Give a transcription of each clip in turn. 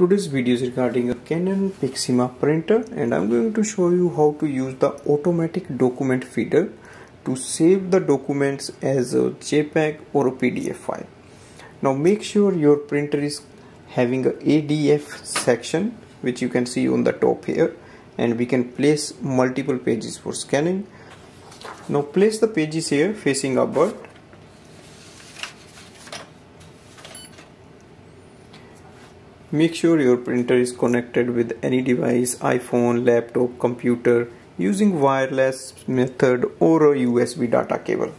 Today's video is regarding a Canon Pixma printer, and I'm going to show you how to use the automatic document feeder to save the documents as a JPEG or a PDF file. Now make sure your printer is having a ADF section, which you can see on the top here, and we can place multiple pages for scanning. Now place the pages here facing upward. Make sure your printer is connected with any device, iPhone, laptop, computer, using wireless method or a USB data cable.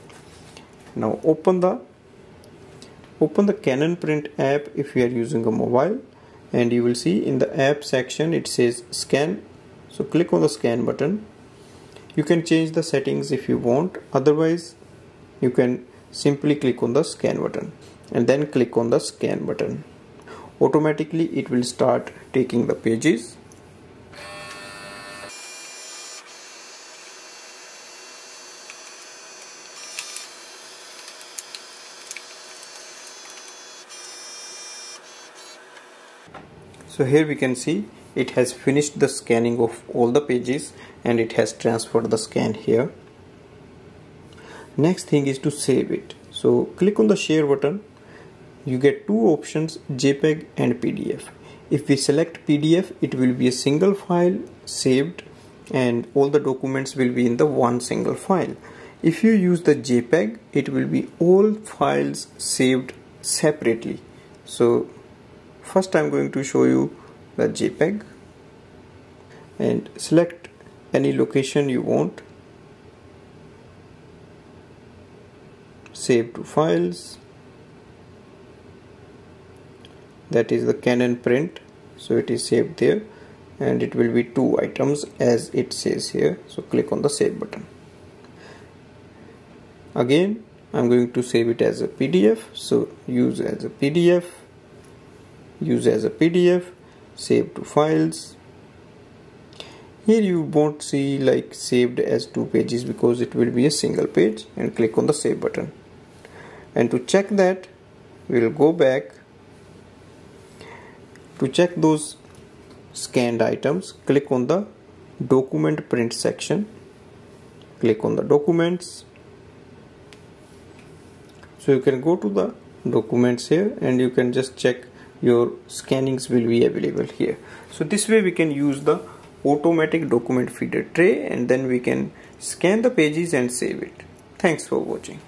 Now open the Canon Print app if you are using a mobile, and you will see in the app section it says scan. So click on the scan button. You can change the settings if you want, otherwise you can simply click on the scan button and then click on the scan button. Automatically it will start taking the pages. So here we can see it has finished the scanning of all the pages and it has transferred the scan here. Next thing is to save it. So click on the share button. You get two options, JPEG and PDF. If we select PDF, it will be a single file saved and all the documents will be in the one single file. If you use the JPEG, it will be all files saved separately. So first I'm going to show you the JPEG, and select any location you want. Save to files. That is the Canon print, so it is saved there, and it will be 2 items as it says here. So click on the save button. Again I'm going to save it as a PDF, so use as a PDF, save to files. Here you won't see like saved as 2 pages because it will be a single page, and click on the save button. And to check that, we will go back. To check those scanned items, click on the document print section. Click on the documents. So you can go to the documents here and you can just check your scannings will be available here. So this way we can use the automatic document feeder tray, and then we can scan the pages and save it. Thanks for watching.